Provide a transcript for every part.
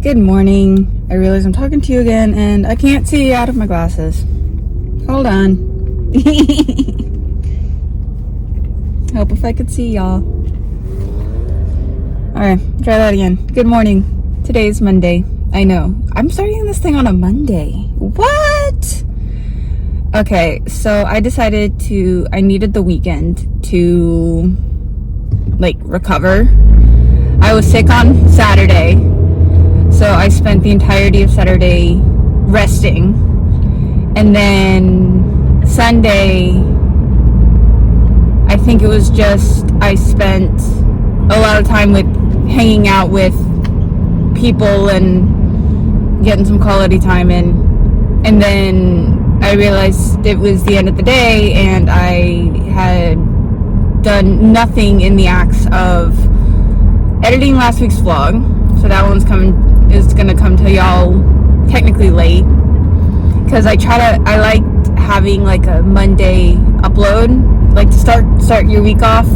Good morning. I realize I'm talking to you again and I can't see out of my glasses. Hold on. Hope if I could see y'all. Alright, try that again. Good morning. Today's Monday. I know. I'm starting this thing on a Monday. What? Okay, so I decided I needed the weekend to recover. I was sick on Saturday, so I spent the entirety of Saturday resting, and then Sunday I think it was just I spent a lot of time hanging out with people and getting some quality time in, and then I realized it was the end of the day and I had done nothing in the acts of editing last week's vlog. So that one's is gonna come to y'all technically late, because I liked having like a Monday upload, like to start your week off,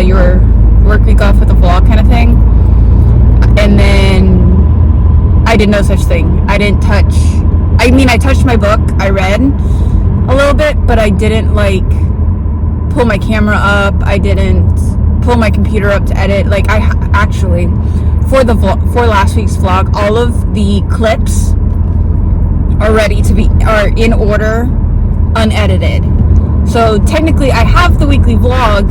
your work week off with a vlog kind of thing. And then I did no such thing. I touched my book. I read a little bit, but I didn't pull my camera up. I didn't pull my computer up to edit. Actually, for last week's vlog, all of the clips are in order, unedited. So technically I have the weekly vlog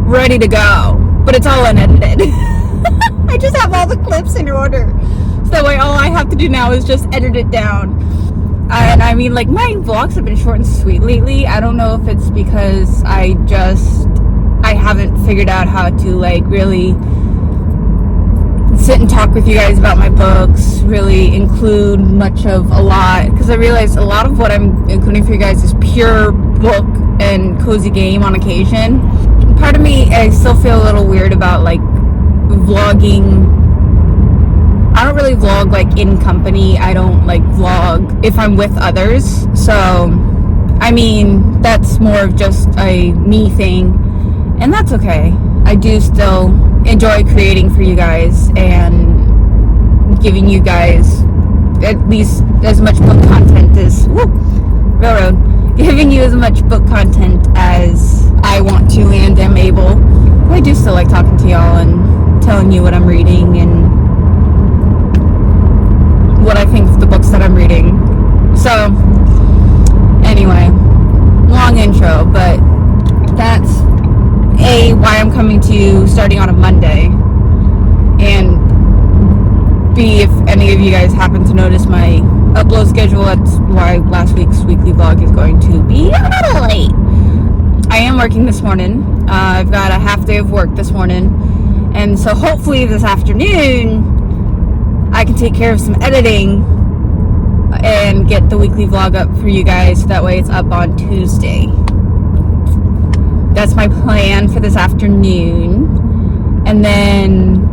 ready to go, but it's all unedited. I just have all the clips in order, so that way all I have to do now is just edit it down. And I mean, my vlogs have been short and sweet lately. I don't know if it's because I haven't figured out how to really sit and talk with you guys about my books, really include much of a lot, because I realize a lot of what I'm including for you guys is pure book and cozy game on occasion. Part of me, I still feel a little weird about vlogging. I don't really vlog in company. I don't vlog if I'm with others. So I mean, that's more of just a me thing, and that's okay. I do still enjoy creating for you guys and giving you guys at least as much book content as giving you as much book content as I want to and am able. I do still like talking to y'all and telling you what I'm reading and what I think of the books that I'm reading. So anyway, long intro, but that's why I'm coming to you starting on a Monday, and B, if any of you guys happen to notice my upload schedule, that's why last week's weekly vlog is going to be a little late. I am working this morning. I've got a half day of work this morning, and so hopefully this afternoon I can take care of some editing and get the weekly vlog up for you guys, so that way it's up on Tuesday. That's my plan for this afternoon. And then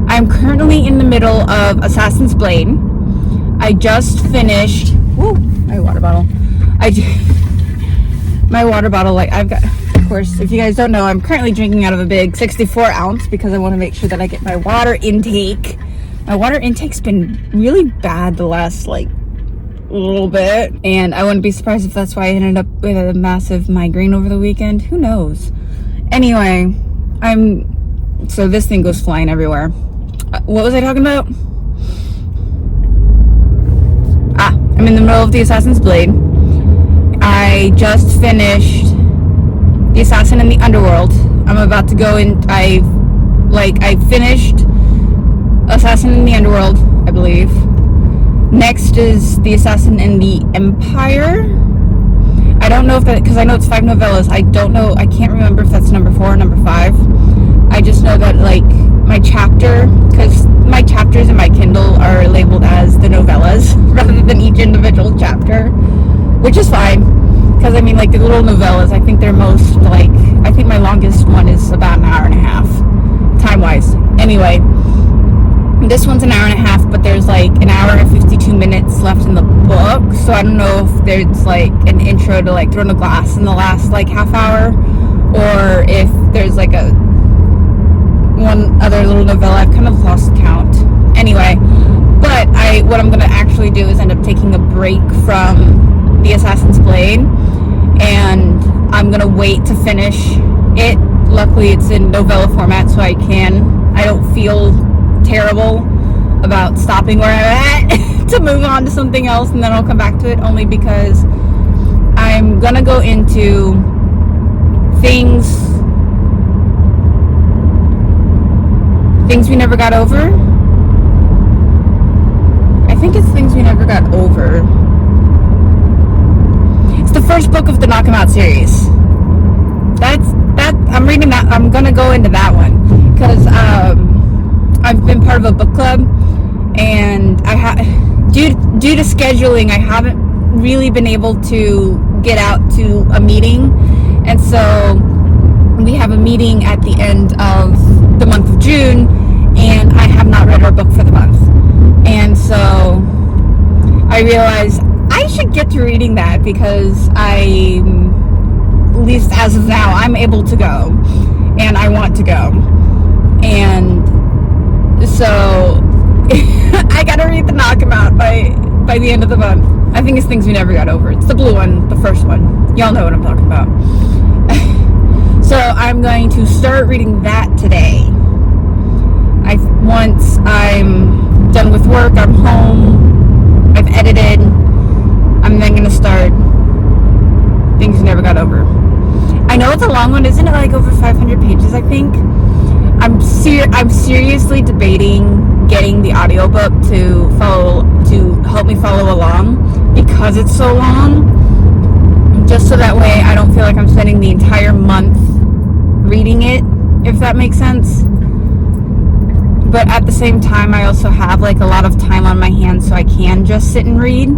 I'm currently in the middle of Assassin's Blade. I just finished my water bottle. My water bottle, I've got, of course, if you guys don't know, I'm currently drinking out of a big 64 ounce because I want to make sure that I get my water intake. My water intake's been really bad the last a little bit, and I wouldn't be surprised if that's why I ended up with a massive migraine over the weekend. Who knows? Anyway, so this thing goes flying everywhere. What was I talking about? I'm in the middle of the Assassin's Blade. I just finished The Assassin in the Underworld. I'm about to go in. I finished Assassin in the Underworld, I believe. Next is The Assassin in the Empire. I don't know if that, because I know it's 5 novellas. I don't know, I can't remember if that's number 4 or number 5. I just know that my chapter, because my chapters in my Kindle are labeled as the novellas rather than each individual chapter, which is fine, because I mean the little novellas, I think they're most I think my longest one is about an hour and a half time wise. Anyway, this one's an hour and a half, but there's an hour and 52 minutes left in the book, so I don't know if there's an intro to Throne of Glass in the last half hour, or if there's one other little novella. I've kind of lost count. Anyway, but what I'm gonna actually do is end up taking a break from the Assassin's Blade, and I'm gonna wait to finish it. Luckily, it's in novella format, so I don't feel terrible about stopping where I'm at to move on to something else, and then I'll come back to it, only because I'm gonna go into things we never got over. I think it's things we never got over. It's the first book of the Knock 'Em Out series. I'm reading that. I'm gonna go into that one because I've been part of a book club, and due to scheduling, I haven't really been able to get out to a meeting, and so we have a meeting at the end of the month of June, and I have not read our book for the month, and so I realized I should get to reading that, because at least as of now, I'm able to go, and I want to go, and so I gotta read the Knock 'Em Out by the end of the month. I think it's Things We Never Got Over. It's the blue one, the first one. Y'all know what I'm talking about. So I'm going to start reading that today. Once I'm done with work, I'm home, I've edited, I'm then going to start Things We Never Got Over. I know it's a long one, isn't it? Like over 500 pages, I think. I'm seriously debating getting the audiobook to help me follow along, because it's so long, just so that way I don't feel like I'm spending the entire month reading it, if that makes sense. But at the same time, I also have like a lot of time on my hands, so I can just sit and read,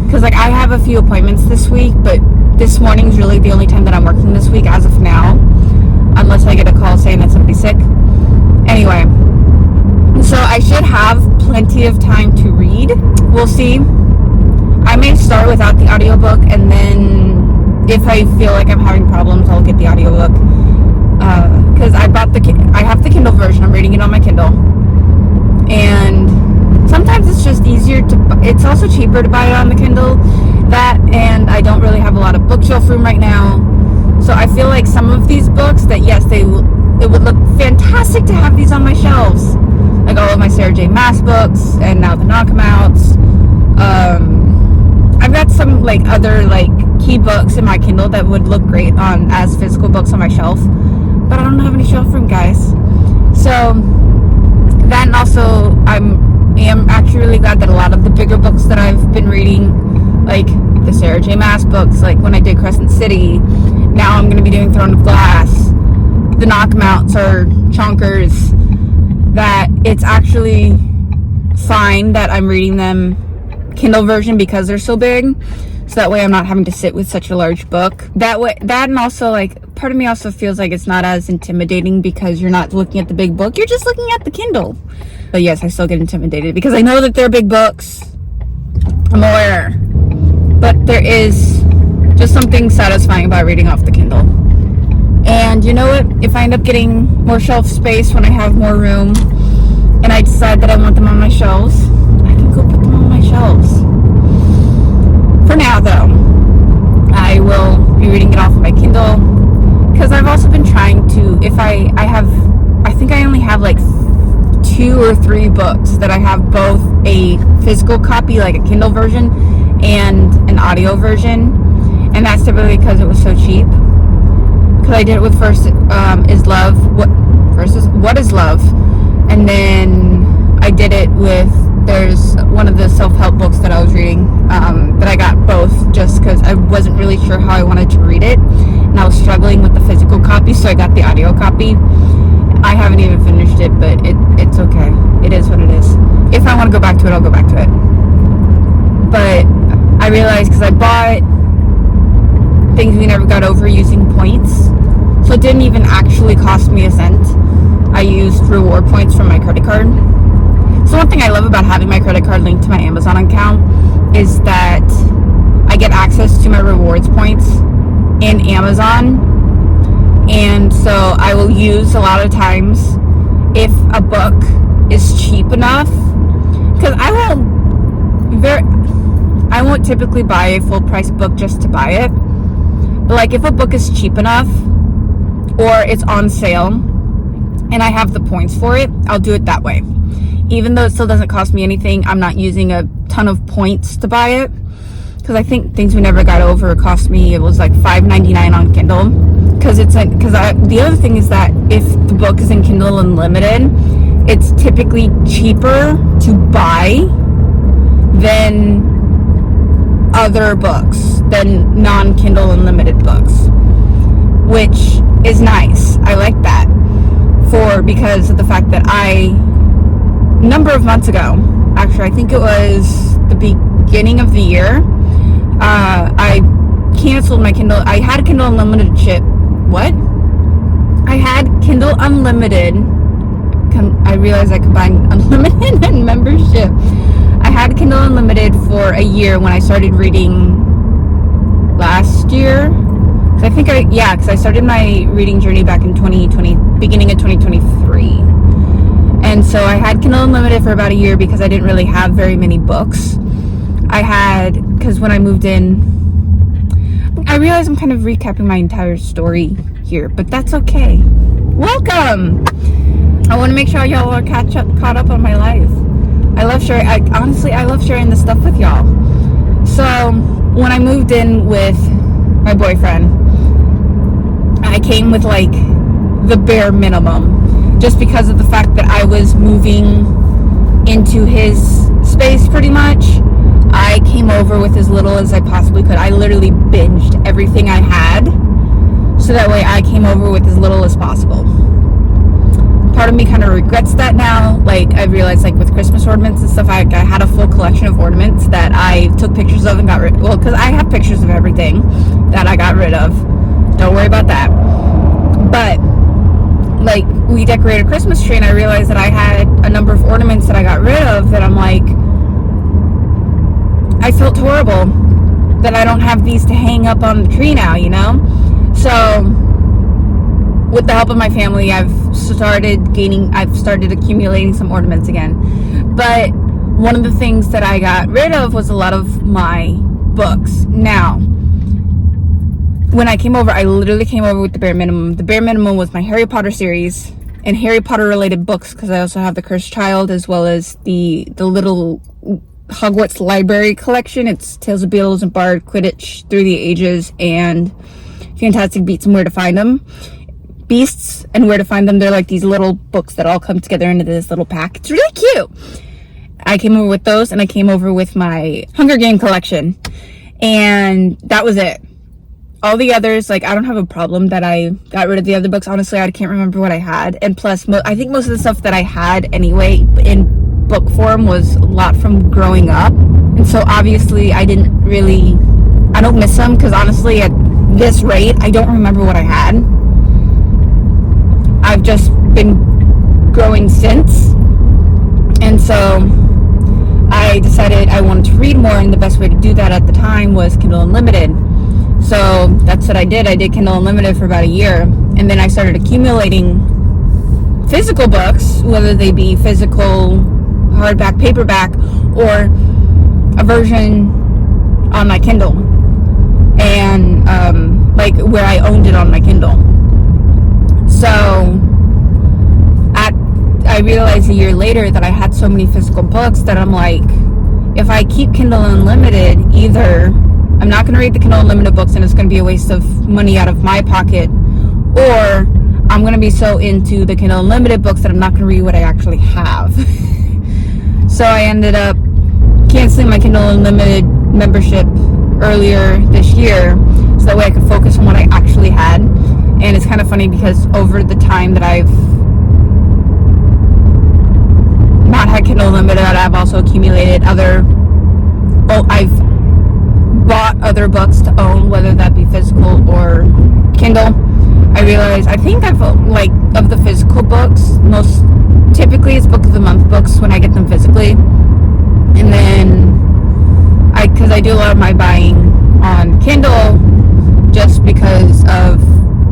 because like I have a few appointments this week, but this morning's really the only time that I'm working this week as of now, unless I get a call saying that somebody's sick. Anyway, so I should have plenty of time to read. We'll see. I may start without the audiobook, and then if I feel like I'm having problems, I'll get the audiobook. Because I have the Kindle version. I'm reading it on my Kindle, and sometimes it's just easier it's also cheaper to buy it on the Kindle. And I don't really have a lot of bookshelf room right now, so I feel like some of these books that, yes, it would look fantastic to have these on my shelves, like all of my Sarah J. Maas books, and now the Knock 'Em Outs. I've got some like other like key books in my Kindle that would look great as physical books on my shelf, but I don't have any shelf room, guys. So that, and also I am actually really glad that a lot of the bigger books that I've been reading, like the Sarah J. Maas books, like when I did Crescent City, now I'm going to be doing Throne of Glass, the Knock 'Em Outs or Chonkers, that it's actually fine that I'm reading them Kindle version because they're so big, so that way I'm not having to sit with such a large book. That and also like part of me also feels like it's not as intimidating because you're not looking at the big book, you're just looking at the Kindle. But yes, I still get intimidated because I know that they're big books. I'm aware, but there is just something satisfying about reading off the Kindle. And you know what? If I end up getting more shelf space when I have more room, and I decide that I want them on my shelves, I can go put them on my shelves. For now, though, I will be reading it off of my Kindle, because I've also been trying to, I think I only have like 2 or 3 books that I have both a physical copy, like a Kindle version, and an audio version, and that's typically because it was so cheap. Because I did it with First is Love, What is Love, and then I did it with, there's one of the self-help books that I was reading, that I got both just because I wasn't really sure how I wanted to read it, and I was struggling with the physical copy, so I got the audio copy. I haven't even finished it, but it's okay. It is what it is. If I want to go back to it, I'll go back to it. But I realized, because I bought Things We Never Got Over using points, so it didn't even actually cost me a cent. I used reward points from my credit card. So one thing I love about having my credit card linked to my Amazon account is that I get access to my rewards points in Amazon. And so I will use a lot of times, if a book is cheap enough because I won't typically buy a full price book just to buy it. But like if a book is cheap enough or it's on sale and I have the points for it, I'll do it that way. Even though it still doesn't cost me anything, I'm not using a ton of points to buy it. Because I think Things We Never Got Over cost me, it was like $5.99 on Kindle. Because the other thing is that if the book is in Kindle Unlimited, it's typically cheaper to buy than other books, than non-Kindle Unlimited books, which is nice. I like that because of the fact that a number of months ago, actually I think it was the beginning of the year, I canceled my Kindle. I had Kindle Unlimited I had Kindle Unlimited. I realized I combined Unlimited and membership. I had Kindle Unlimited for a year when I started reading last year. Because I started my reading journey back in 2020, beginning of 2023. And so I had Kindle Unlimited for about a year because I didn't really have very many books. Because when I moved in, I realize I'm kind of recapping my entire story here, but that's okay. Welcome! I want to make sure y'all are caught up on my life. I love sharing, I love sharing this stuff with y'all. So, when I moved in with my boyfriend, I came with like the bare minimum, just because of the fact that I was moving into his space pretty much. I came over with as little as I possibly could. I literally binged everything I had, so that way I came over with as little as possible. Part of me kind of regrets that now. Like, I realized, like, with Christmas ornaments and stuff, I had a full collection of ornaments that I took pictures of and got rid of. Well, because I have pictures of everything that I got rid of. Don't worry about that. But, like, we decorated a Christmas tree, and I realized that I had a number of ornaments that I got rid of that I'm like, I felt horrible that I don't have these to hang up on the tree now, you know? So, with the help of my family, I've started accumulating some ornaments again. But one of the things that I got rid of was a lot of my books. Now, when I came over, I literally came over with the bare minimum. The bare minimum was my Harry Potter series and Harry Potter related books, because I also have the Cursed Child, as well as the little Hogwarts library collection. It's Tales of Beetles and Bard, Quidditch, Through the Ages, and Fantastic Beasts and Where to Find Them. Beasts and Where to Find Them. They're like these little books that all come together into this little pack. It's really cute. I came over with those, and I came over with my Hunger Game collection, and that was it. All the others, like, I don't have a problem that I got rid of the other books. Honestly, I can't remember what I had, and plus, I think most of the stuff that I had anyway in book form was a lot from growing up, and so obviously I don't miss them, because honestly, at this rate, I don't remember what I had. I've just been growing since, and so I decided I wanted to read more, and the best way to do that at the time was Kindle Unlimited. So that's what I did. I did Kindle Unlimited for about a year, and then I started accumulating physical books, whether they be physical, hardback, paperback, or a version on my Kindle, and like where I owned it on my Kindle. So I realized a year later that I had so many physical books that I'm like, if I keep Kindle Unlimited, either I'm not going to read the Kindle Unlimited books and it's going to be a waste of money out of my pocket, or I'm going to be so into the Kindle Unlimited books that I'm not going to read what I actually have. So I ended up canceling my Kindle Unlimited membership earlier this year, so that way I could focus on what I actually had. And it's kind of funny because over the time that I've not had Kindle Unlimited, I've also accumulated I've bought other books to own, whether that be physical or Kindle. I think I've, like, of the physical books, typically it's book of the month books when I get them physically. And then because I do a lot of my buying on Kindle just because of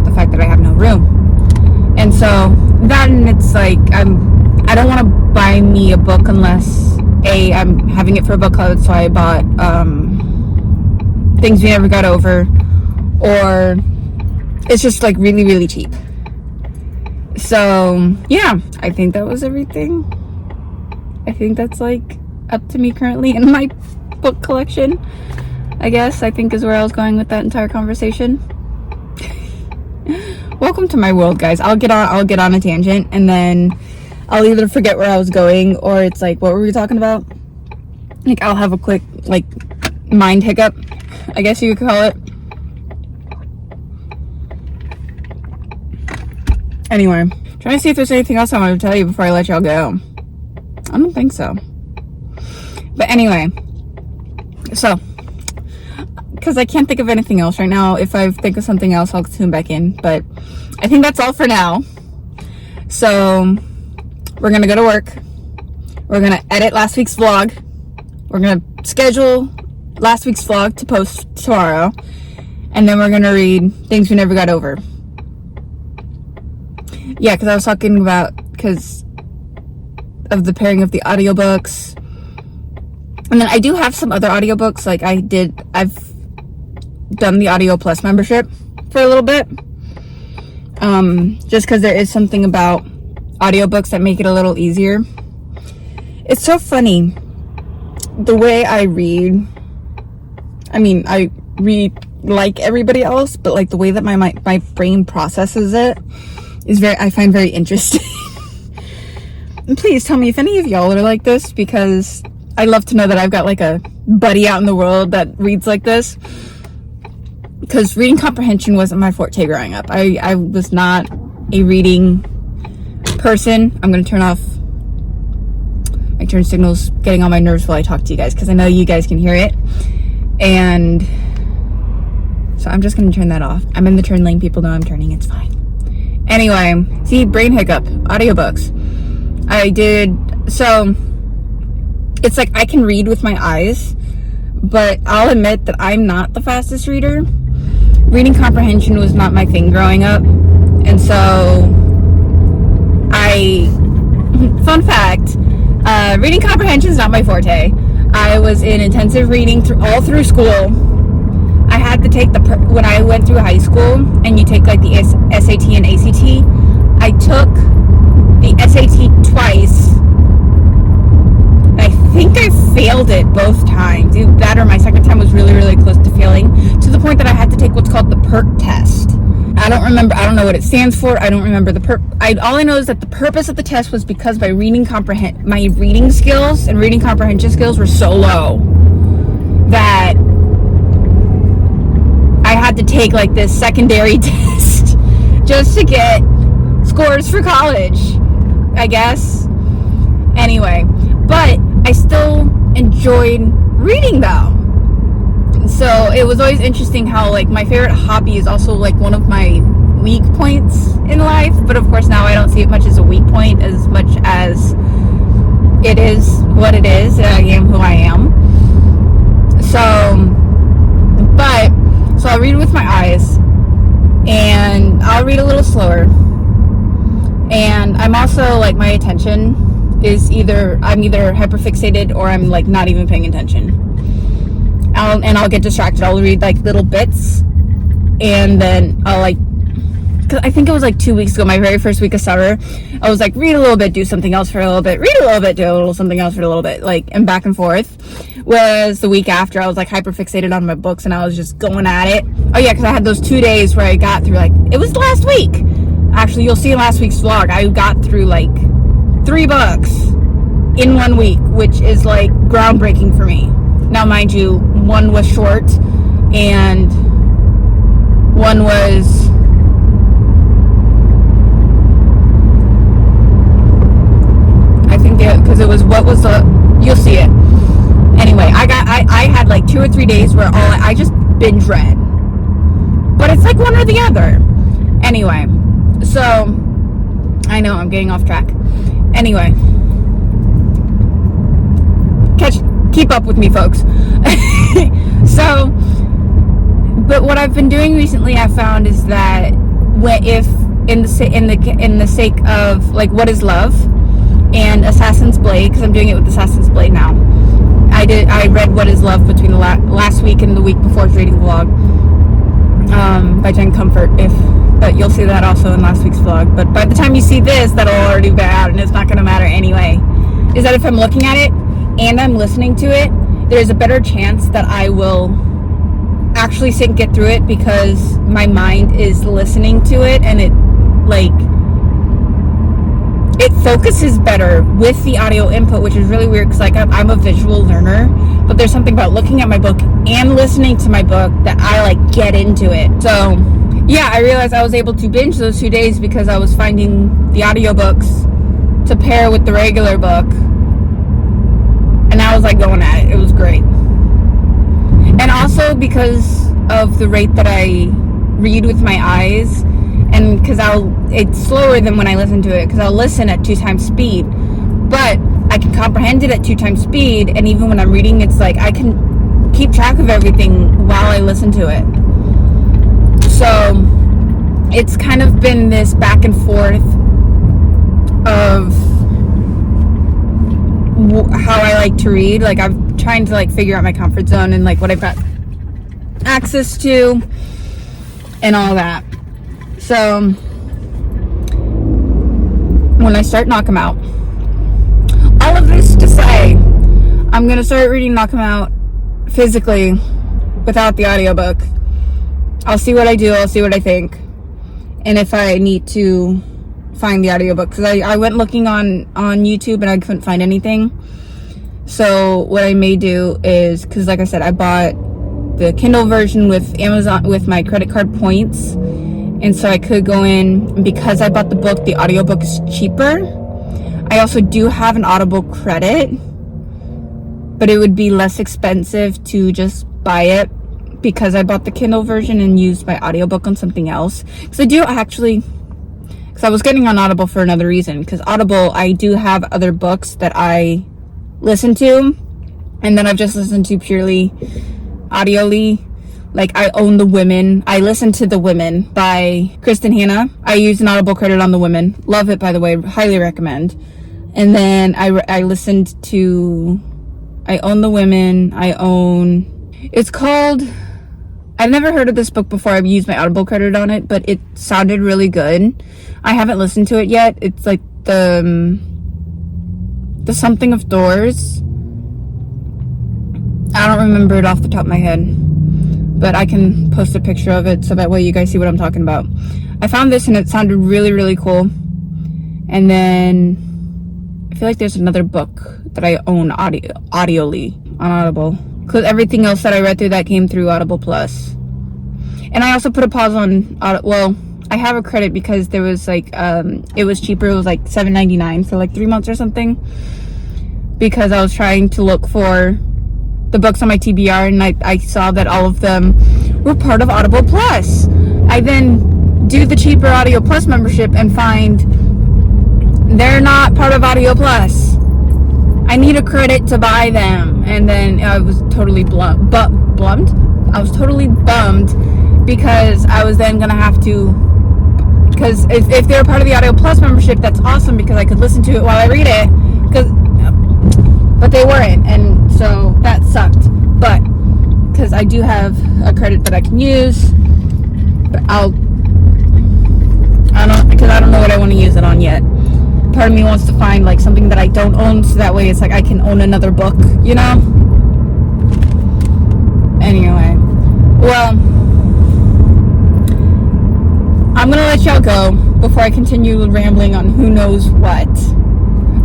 the fact that I have no room. And so that, and it's like, I don't want to buy me a book unless I'm having it for a book club, so I bought Things We Never Got Over, or it's just like really, really cheap. So yeah, I think that was everything. I think that's like up to me currently in my book collection, I guess, I think is where I was going with that entire conversation. Welcome to my world, guys. I'll get on a tangent, and then I'll either forget where I was going, or it's like, what were we talking about? Like, I'll have a quick, like, mind hiccup, I guess you could call it. Anyway, trying to see if there's anything else I want to tell you before I let y'all go. I don't think so. But anyway, so, because I can't think of anything else right now. If I think of something else, I'll tune back in. But I think that's all for now. So we're going to go to work. We're going to edit last week's vlog. We're going to schedule last week's vlog to post tomorrow. And then we're going to read Things We Never Got Over. Yeah, because I was talking about, because of the pairing of the audiobooks. And then I do have some other audiobooks. Like I've done the Audio Plus membership for a little bit. Just because there is something about audiobooks that make it a little easier. It's so funny. The way I read, I mean, I read like everybody else, but like the way that my brain processes it is I find very interesting. And please tell me if any of y'all are like this, because I'd love to know that I've got like a buddy out in the world that reads like this. Because reading comprehension wasn't my forte growing up. I was not a reading person. I'm going to turn off my turn signals, getting on my nerves while I talk to you guys, because I know you guys can hear it. And so I'm just going to turn that off. I'm in the turn lane. People know I'm turning. It's fine. Anyway, see, brain hiccup, audiobooks. So it's like I can read with my eyes, but I'll admit that I'm not the fastest reader. Reading comprehension was not my thing growing up. And so fun fact, reading comprehension is not my forte. I was in intensive reading all through school. I had to take when I went through high school, and you take like the SAT and ACT, I took the SAT twice. I think I failed it both times. Either that or my second time was really, really close to failing, to the point that I had to take what's called the PERT test. I don't know what it stands for. I don't remember the all I know is that the purpose of the test was because my reading skills and reading comprehension skills were so low that I had to take like this secondary test just to get scores for college, I guess. Anyway, but I still enjoyed reading though. So it was always interesting how like my favorite hobby is also like one of my weak points in life. But of course now I don't see it much as a weak point as much as it is what it is. I am who I am. So I'll read with my eyes, and I'll read a little slower. And I'm also like, my attention is I'm either hyperfixated or I'm like not even paying attention. I'll get distracted. I'll read like little bits, and then I'll like, cause I think it was like 2 weeks ago, my very first week of summer, I was like, read a little bit, do something else for a little bit, read a little bit, do a little something else for a little bit, like, and back and forth. Whereas the week after, I was like hyperfixated on my books, and I was just going at it. Oh yeah, because I had those 2 days where I got through, like, it was last week. Actually, you'll see in last week's vlog, I got through like 3 books in 1 week, which is like groundbreaking for me. Now, mind you, one was short, and one was because it was you'll see it. Anyway, I had like 2 or 3 days where I just binge read. But it's like one or the other. Anyway, so I know I'm getting off track. Anyway, keep up with me, folks. So, but what I've been doing recently, I found, is that in the sake of like, what is love? and Assassin's Blade, because I'm doing it with Assassin's Blade now. I read What Is Love between the last week and the week before's reading vlog, by Jen Comfort, but you'll see that also in last week's vlog. But by the time you see this, that'll already be out, and it's not going to matter anyway. Is that if I'm looking at it and I'm listening to it, there's a better chance that I will actually sit and get through it, because my mind is listening to it, and it focuses better with the audio input, which is really weird, because I'm a visual learner, but there's something about looking at my book and listening to my book that I get into it. So yeah, I realized I was able to binge those 2 days because I was finding the audiobooks to pair with the regular book, and I was going at it. It was great. And also because of the rate that I read with my eyes, and because it's slower than when I listen to it, because I'll listen at 2 times speed, but I can comprehend it at 2 times speed, and even when I'm reading, it's I can keep track of everything while I listen to it. So it's kind of been this back and forth of how I like to read. I'm trying to figure out my comfort zone and what I've got access to and all that. So when I start Knock 'Em Out, all of this to say, I'm gonna start reading Knock 'Em Out physically without the audiobook. I'll see what I do, I'll see what I think, and if I need to find the audiobook, because I went looking on YouTube and I couldn't find anything. So what I may do is, because like I said, I bought the Kindle version with Amazon with my credit card points, and so I could go in, because I bought the book, the audiobook is cheaper. I also do have an Audible credit, but it would be less expensive to just buy it because I bought the Kindle version and used my audiobook on something else. Because I was getting on Audible for another reason, because Audible, I do have other books that I listen to, and then I've just listened to purely audioly. I own The Women. I listened to The Women by Kristen Hanna. I used an Audible credit on The Women. Love it, by the way. Highly recommend. And then I listened to, I own The Women. It's called, I've never heard of this book before. I've used my Audible credit on it, but it sounded really good. I haven't listened to it yet. It's the Something of Doors. I don't remember it off the top of my head, but I can post a picture of it so that way you guys see what I'm talking about. I found this and it sounded really, really cool. And then I feel like there's another book that I own audioly on Audible, because everything else that I read through that came through Audible Plus. And I also put a pause on I have a credit because there was it was cheaper. It was $7.99 for 3 months or something, because I was trying to look for the books on my TBR, and I saw that all of them were part of Audible Plus. I then do the cheaper Audio Plus membership and find they're not part of Audio Plus. I need a credit to buy them, and then I was totally bummed. I was totally bummed, because I was then gonna have to, because if they're part of the Audio Plus membership, that's awesome, because I could listen to it while I read it, but they weren't, and so that sucked. But because I do have a credit that I can use, but I don't know what I want to use it on yet. Part of me wants to find something that I don't own, so that way it's I can own another book, Anyway, well, I'm gonna let y'all go before I continue rambling on who knows what.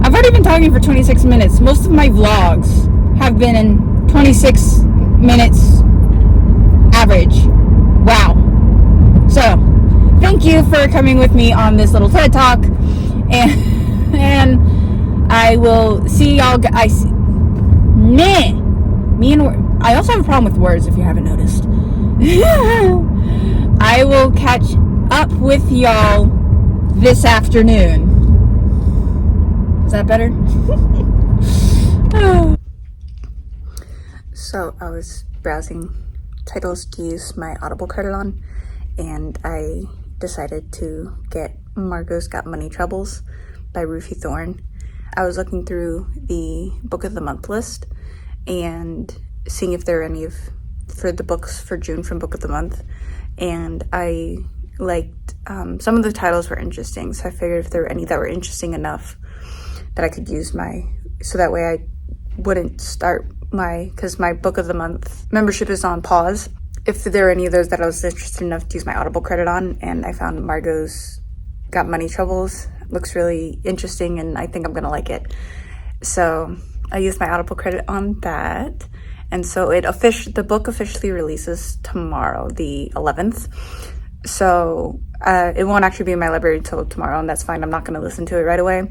I've already been talking for 26 minutes. Most of my vlogs have been in 26 minutes average. Wow. So, thank you for coming with me on this little TED Talk. And I will see y'all. I also have a problem with words, if you haven't noticed. I will catch up with y'all this afternoon. Is that better? So I was browsing titles to use my Audible credit on, and I decided to get Margo's Got Money Troubles by Rufi. I was looking through the book of the month list and seeing if there are any for the books for June from book of the month, and I liked some of the titles were interesting, so I figured if there were any that were interesting enough that I could use so that way I wouldn't start because my book of the month membership is on pause. If there are any of those that I was interested enough to use my Audible credit on, and I found Margo's Got Money Troubles looks really interesting, and I think I'm gonna like it. So I used my Audible credit on that, and so the book officially releases tomorrow, the 11th. So it won't actually be in my library until tomorrow, and that's fine. I'm not gonna listen to it right away,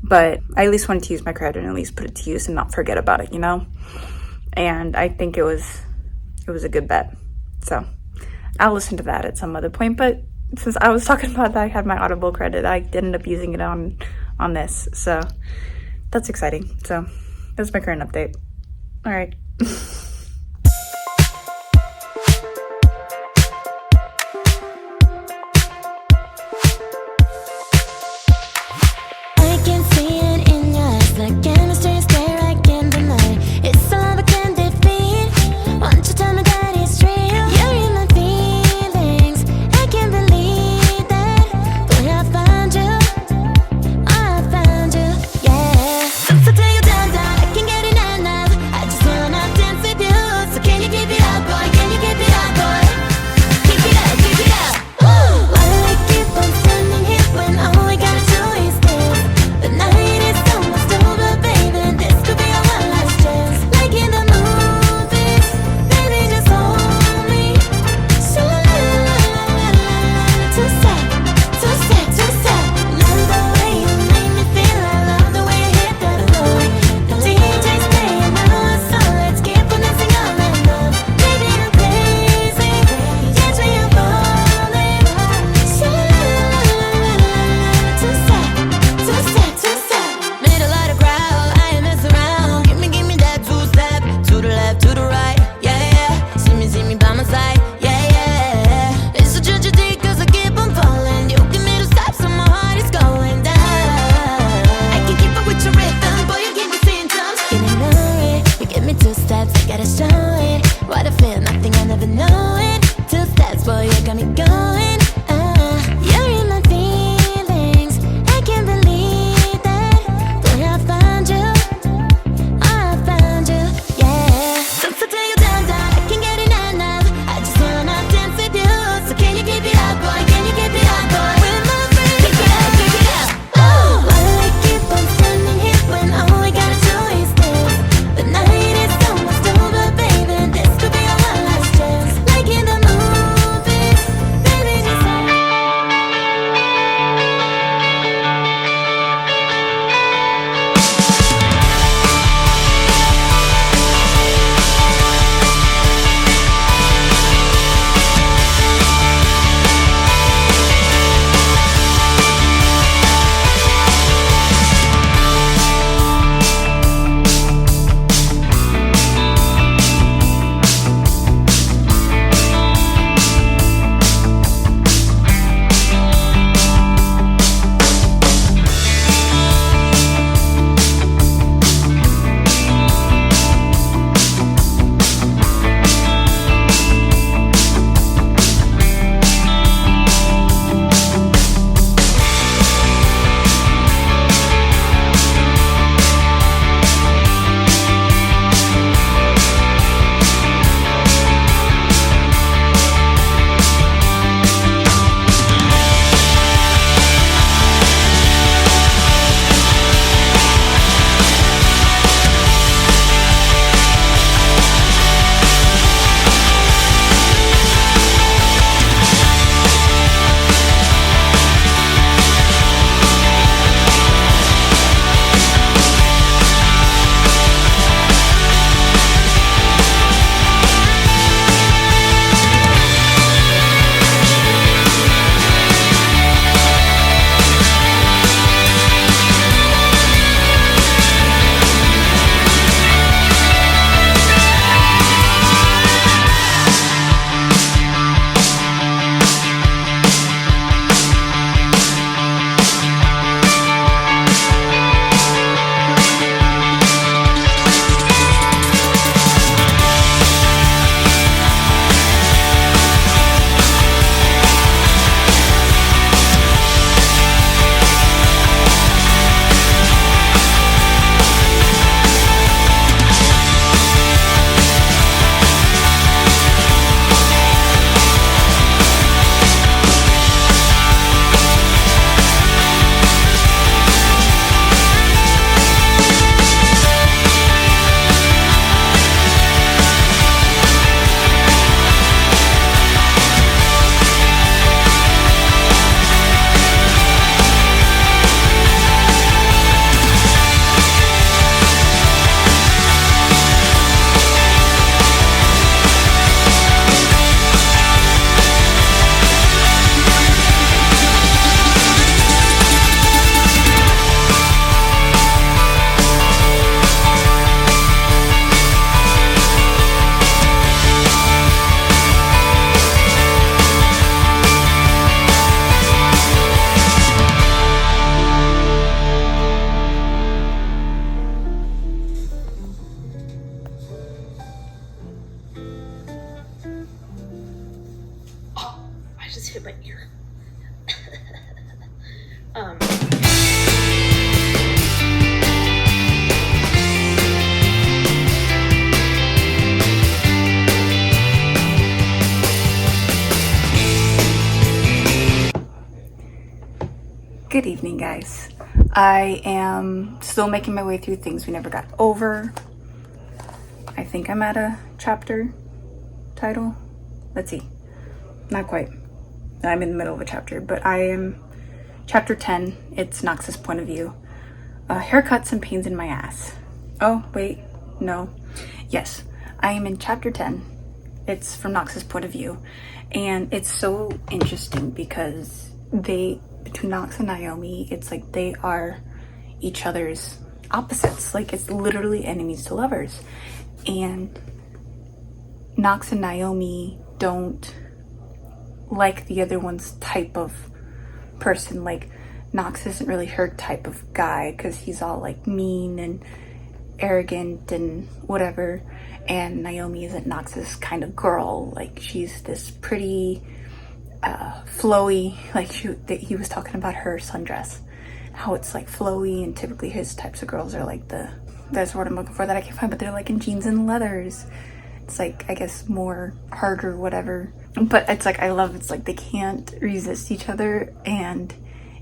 but I at least wanted to use my credit and at least put it to use and not forget about it, And I think it was a good bet. So I'll listen to that at some other point, but since I was talking about that I had my Audible credit, I ended up using it on this, so that's exciting. So that's my current update. All right. So tell you down, I can't get enough. I just wanna to my ear. Good evening, guys. I am still making my way through things we never got over. I think I'm at a chapter title. Let's see. Not quite. I'm in the middle of a chapter, but I am chapter 10. It's Knox's point of view. Haircuts and pains in my ass. Oh, wait. No. Yes. I am in chapter 10. It's from Knox's point of view. And it's so interesting because between Knox and Naomi, it's like they are each other's opposites. Like, it's literally enemies to lovers. And Knox and Naomi don't like the other one's type of person. Like, Knox isn't really her type of guy because he's all like mean and arrogant and whatever. And Naomi isn't Knox's kind of girl. Like, she's this pretty flowy, like he was talking about her sundress, how it's like flowy, and typically his types of girls are like that's what I'm looking for that I can't find, but they're like in jeans and leathers. It's like, I guess, more harder, whatever. But it's like, I love, it's like they can't resist each other, and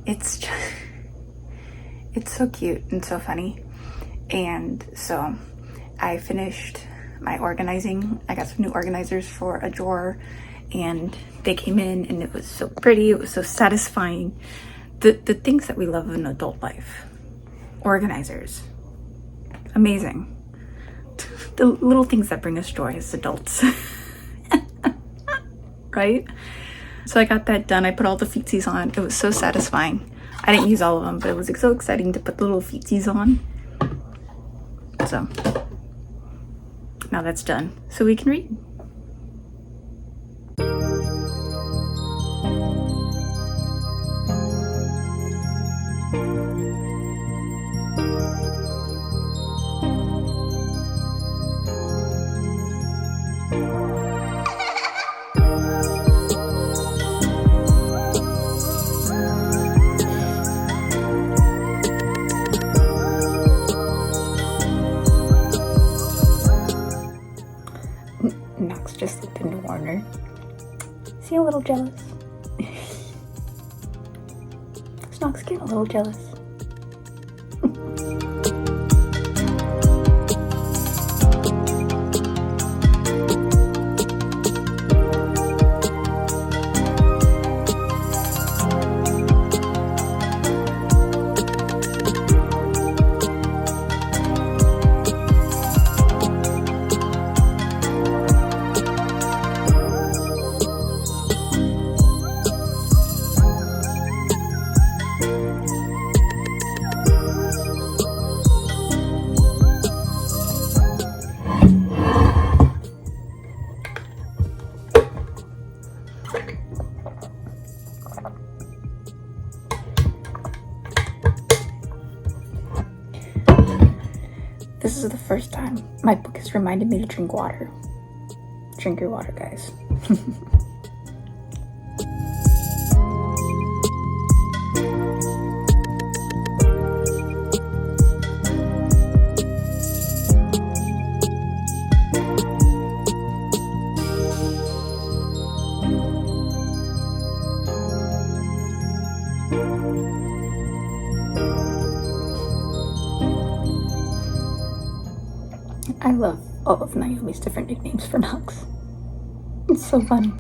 it's just, it's so cute and so funny. And so I finished my organizing. I got some new organizers for a drawer, and they came in, and it was so pretty. It was so satisfying. The things that we love in adult life. Organizers. Amazing. The little things that bring us joy as adults. Right? So I got that done. I put all the feetsies on. It was so satisfying. I didn't use all of them, but it was so exciting to put the little feetsies on. So now that's done. So we can read. Knox just looked into Warner. Is he a little jealous? Is Knox getting a little jealous? This is the first time my book has reminded me to drink water. Drink your water, guys. I love all of Naomi's different nicknames for Knox. It's so fun.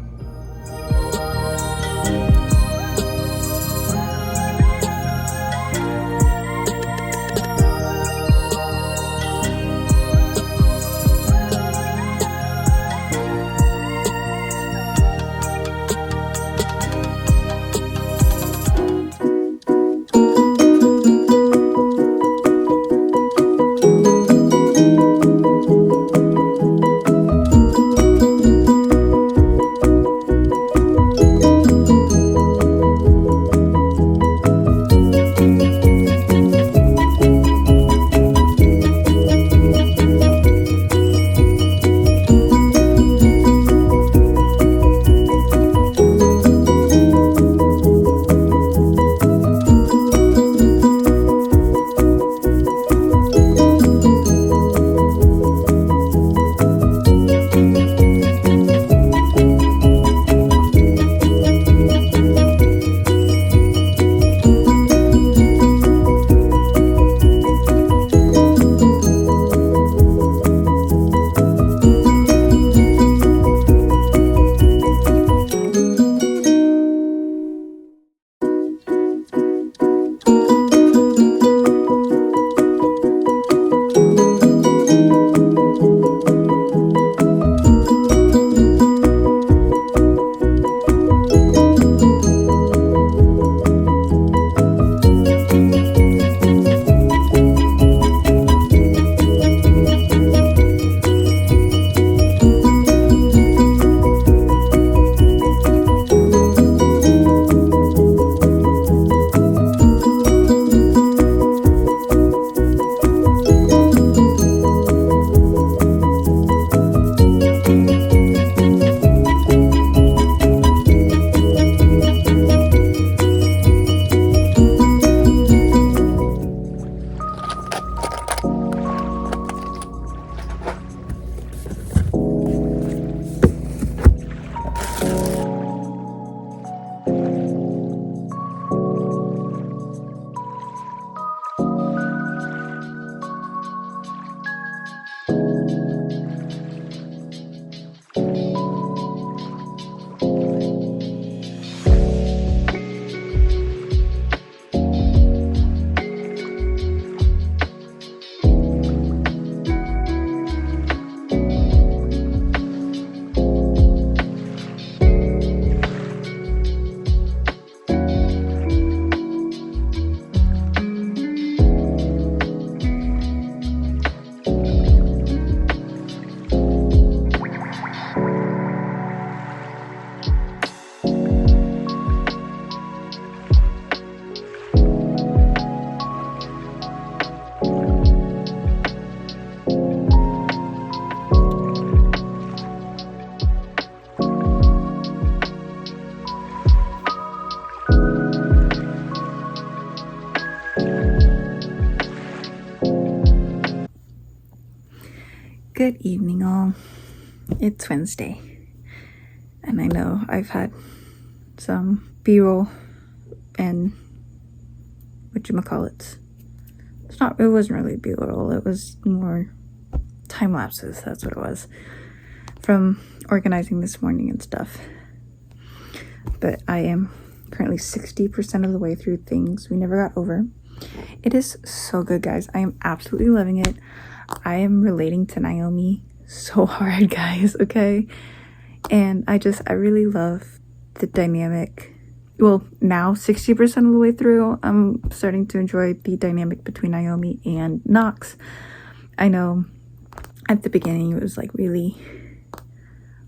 Good evening, all. It's Wednesday, and I know I've had some B-roll and whatchamacallits. It wasn't really B-roll, it was more time lapses, that's what it was, from organizing this morning and stuff. But I am currently 60% of the way through Things We Never Got Over. It is so good, guys. I am absolutely loving it. I am relating to Naomi so hard, guys, okay? And I really love the dynamic. Well, now 60% of the way through, I'm starting to enjoy the dynamic between Naomi and Knox. I know at the beginning it was like really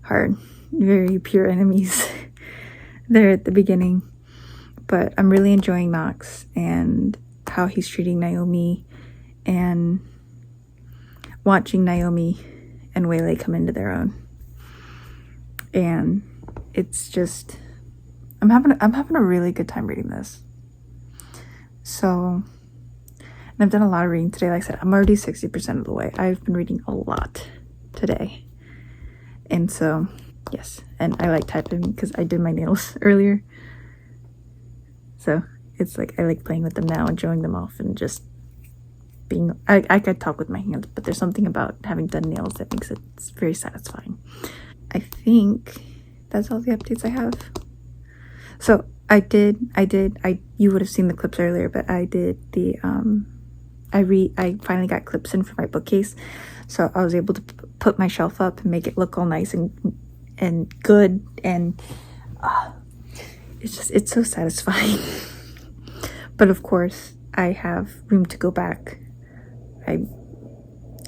hard, very pure enemies there at the beginning. But I'm really enjoying Knox and how he's treating Naomi and watching Naomi and Waylay come into their own. And it's just, I'm having a really good time reading this. So, and I've done a lot of reading today. Like I said, I'm already 60% of the way. I've been reading a lot today. And so, yes. And I like typing because I did my nails earlier. So it's like I like playing with them now and showing them off and just being, I could talk with my hands, but there's something about having done nails that makes it very satisfying. I think that's all the updates I have. So you would have seen the clips earlier, but I did the, I finally got clips in for my bookcase. So I was able to put my shelf up and make it look all nice and good. And it's so satisfying. But of course, I have room to go back.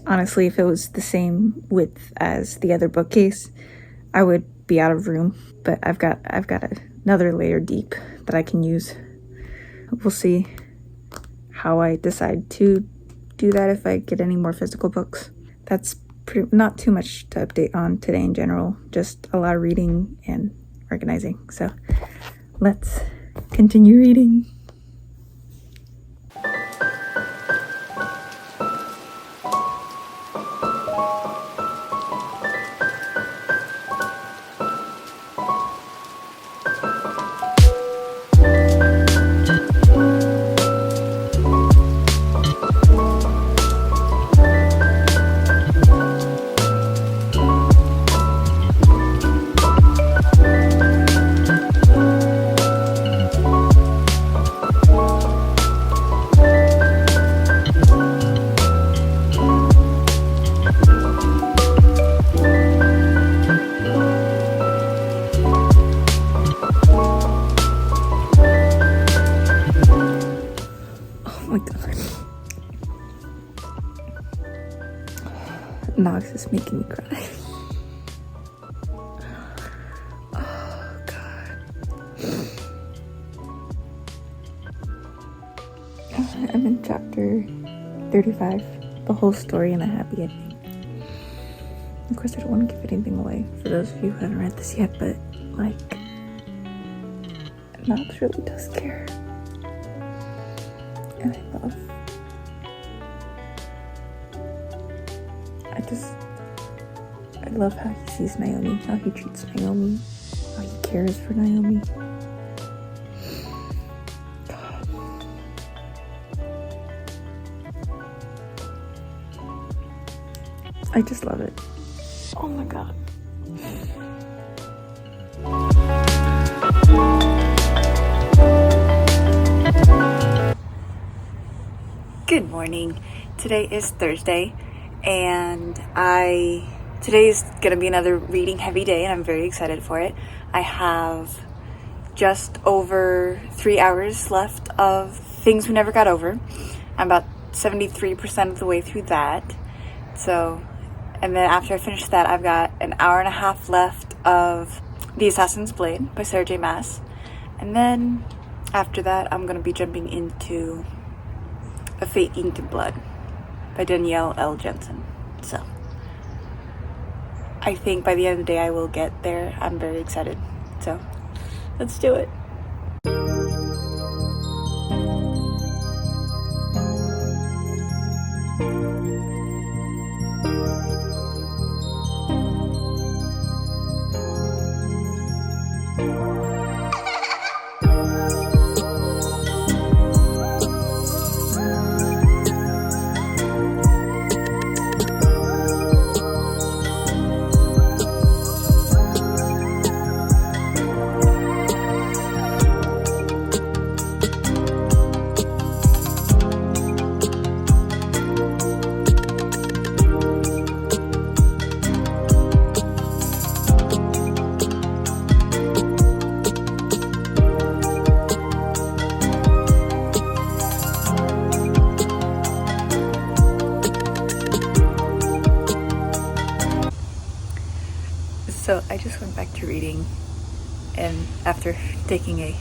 Honestly, if it was the same width as the other bookcase, I would be out of room. But I've got another layer deep that I can use. We'll see how I decide to do that if I get any more physical books. That's not too much to update on today in general. Just a lot of reading and organizing. So let's continue reading. Knox is making me cry. Oh, God. I'm in chapter 35, the whole story and a happy ending. Of course, I don't want to give anything away for those of you who haven't read this yet, but, like, Knox really does care. And I love how he sees Naomi, how he treats Naomi, how he cares for Naomi. God. I just love it. Oh my God. Good morning. Today is Thursday, and today's gonna be another reading heavy day, and I'm very excited for it. I have just over 3 hours left of Things We Never Got Over. I'm about 73% of the way through that. So, and then after I finish that, I've got an hour and a half left of The Assassin's Blade by Sarah J. Maas. And then after that, I'm gonna be jumping into A Fate Inked in Blood by Danielle L. Jensen. So I think by the end of the day I will get there. I'm very excited. So let's do it. So I just went back to reading, and after taking a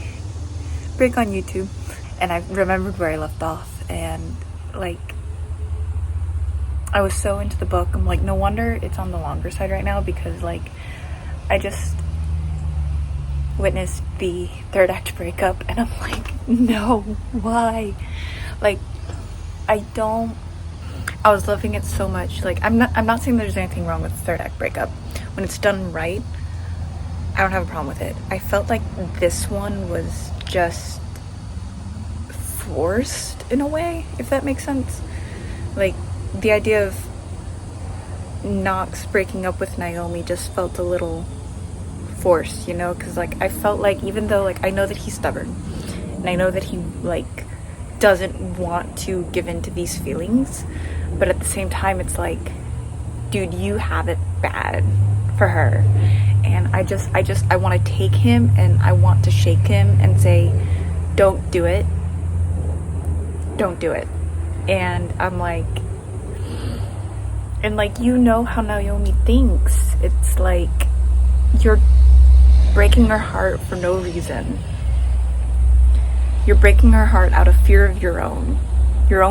break on YouTube, and I remembered where I left off, and like I was so into the book. I'm like, no wonder it's on the longer side right now, because like I just witnessed the third act breakup, and I'm like, no, why? Like I was loving it so much. Like I'm not saying there's anything wrong with the third act breakup. When it's done right, I don't have a problem with it. I felt like this one was just forced in a way, if that makes sense. Like the idea of Knox breaking up with Naomi just felt a little forced, you know, because like I felt like, even though like I know that he's stubborn and I know that he like doesn't want to give in to these feelings, but at the same time it's like, dude, you have it bad for her, and I want to take him and I want to shake him and say, don't do it, and I'm like, and like, you know how Naomi thinks. It's like you're breaking her heart for no reason. You're breaking her heart out of fear of your own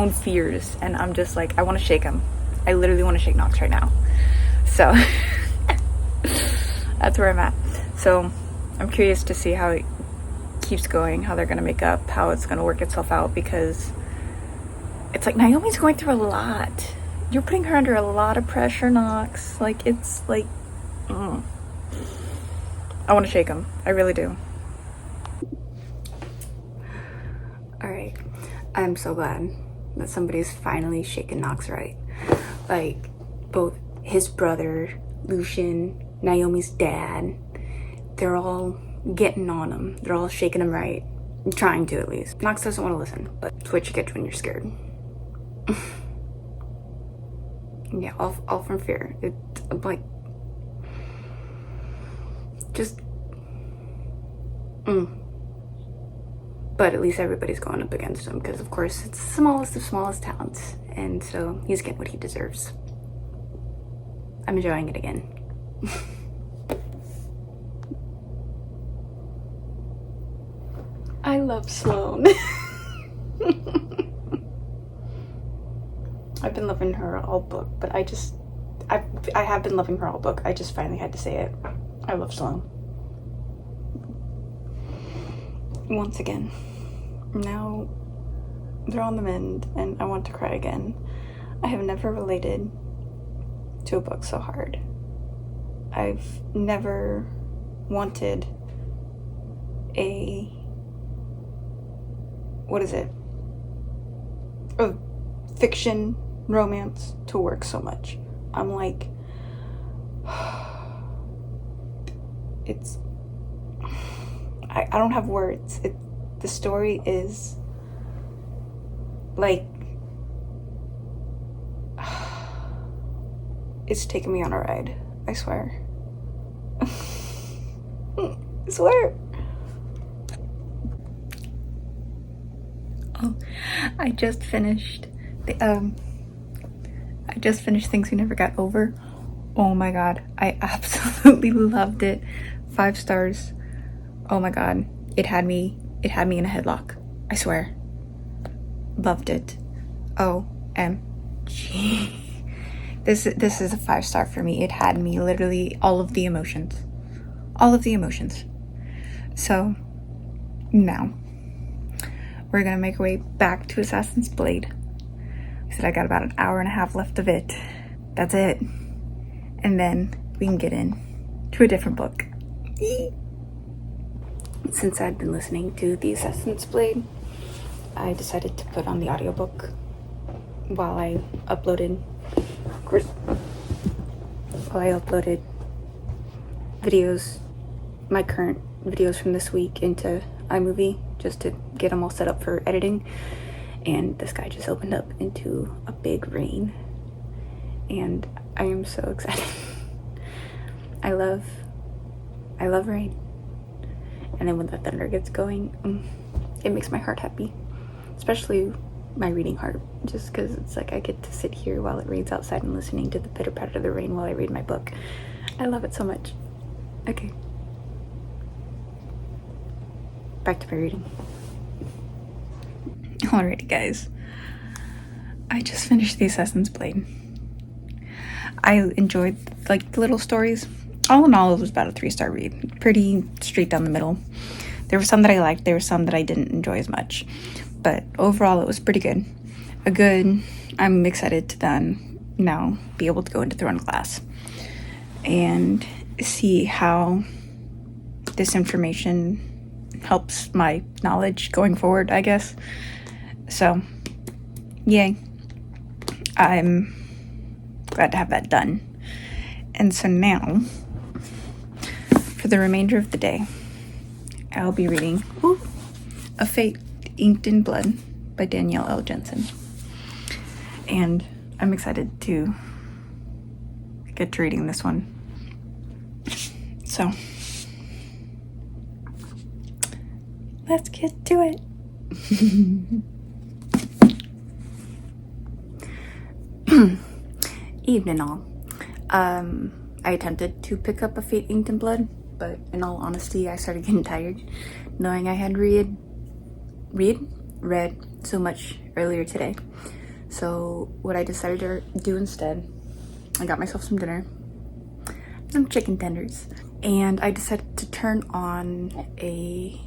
fears, and I'm just like, I want to shake him. I literally want to shake Knox right now. So that's where I'm at. So I'm curious to see how it keeps going, how they're gonna make up, how it's gonna work itself out, because it's like Naomi's going through a lot. You're putting her under a lot of pressure, Knox. Like, it's like, I want to shake him. I really do. Alright, I'm so glad that somebody's finally shaken Knox right. Like, both his brother, Lucian, Naomi's dad, they're all getting on him. They're all shaking him right. Trying to, at least. Knox doesn't want to listen, but it's what you get when you're scared. Yeah, all from fear. It's like, just, But at least everybody's going up against him, because of course it's the smallest of smallest towns, and so he's getting what he deserves. I'm enjoying it again. I love Sloane. I've been loving her all book, but I have been loving her all book. I just finally had to say it. I love Sloane. Once again. Now they're on the mend, and I want to cry again. I have never related to a book so hard. I've never wanted a fiction romance to work so much. I'm like, I don't have words. The story is like, it's taking me on a ride. I swear. I swear. Oh, I just finished Things We Never Got Over. Oh my god, I absolutely loved it. 5 stars. Oh my god, it had me in a headlock. I swear. Loved it. OMG. This is a 5-star for me. It had me literally all of the emotions. So now we're gonna make our way back to Assassin's Blade. I said I got about an hour and a half left of it. That's it. And then we can get in to a different book. Since I'd been listening to the Assassin's Blade, I decided to put on the audiobook while I uploaded videos, my current videos from this week, into iMovie, just to get them all set up for editing. And the sky just opened up into a big rain, and I am so excited. I love rain. And then when the thunder gets going, it makes my heart happy. Especially my reading heart. Just because it's like I get to sit here while it rains outside and listening to the pitter patter of the rain while I read my book. I love it so much. Okay. Back to my reading. Alrighty, guys. I just finished the Assassin's Blade. I enjoyed like the little stories. All in all, it was about a 3-star read. Pretty straight down the middle. There were some that I liked, there were some that I didn't enjoy as much. But overall, it was pretty good. I'm excited to then now be able to go into Throne class and see how this information helps my knowledge going forward, I guess. So, yay. I'm glad to have that done. And so now, for the remainder of the day, I'll be reading A Fate Inked in Blood by Danielle Jensen. And I'm excited to get to reading this one. So, let's get to it. Evening all. I attempted to pick up A Fate Inked in Blood, but in all honesty, I started getting tired knowing I had read so much earlier today. So what I decided to do instead, I got myself some dinner, some chicken tenders, and I decided to turn on a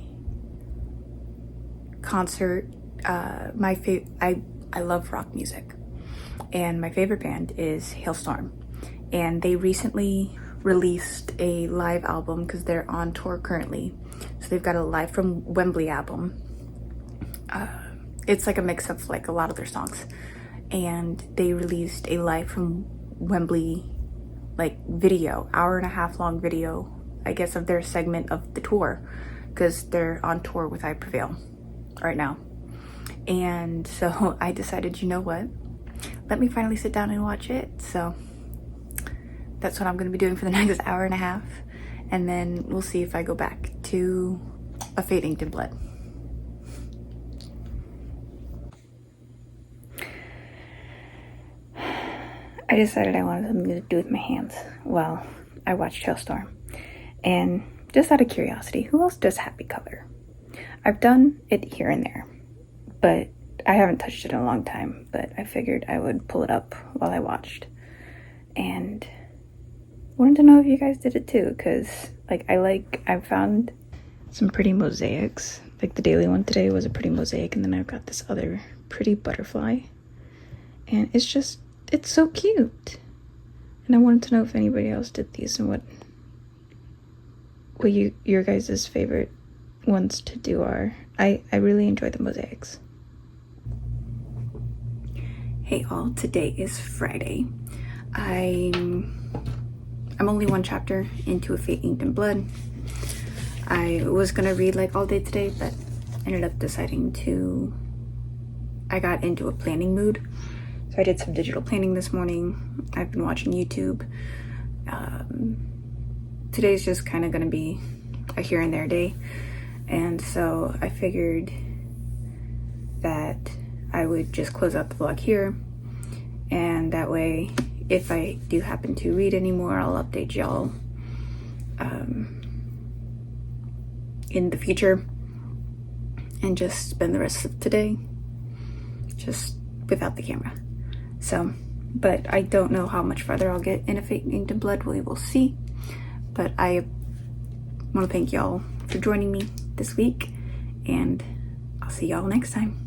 concert. I love rock music, and my favorite band is Hailstorm, and they recently released a live album because they're on tour currently. So they've got a Live from Wembley album. It's like a mix of like a lot of their songs, and they released a Live from Wembley like video, 1.5 hour long video, I guess, of their segment of the tour, because they're on tour with I Prevail right now. And so I decided, you know what, let me finally sit down and watch it. So that's what I'm going to be doing for the next 1.5 hours, and then we'll see if I go back to A Fate Inked in Blood. I decided I wanted something to do with my hands while I watched Hailstorm. And just out of curiosity, who else does happy color? I've done it here and there, but I haven't touched it in a long time, but I figured I would pull it up while I watched. And wanted to know if you guys did it too, because I found some pretty mosaics. Like the daily one today was a pretty mosaic, and then I've got this other pretty butterfly, and it's so cute. And I wanted to know if anybody else did these and what your guys' favorite ones to do are. I really enjoy the mosaics. Hey all, today is Friday. I'm only 1 chapter into A Fate Inked in Blood. I was gonna read like all day today, but ended up deciding I got into a planning mood. So I did some digital planning this morning. I've been watching YouTube. Today's just kind of gonna be a here and there day. And so I figured that I would just close out the vlog here. And that way, if I do happen to read anymore, I'll update y'all in the future, and just spend the rest of today just without the camera. So, but I don't know how much farther I'll get in A Fate Inked in Blood. We will see. But I want to thank y'all for joining me this week, and I'll see y'all next time.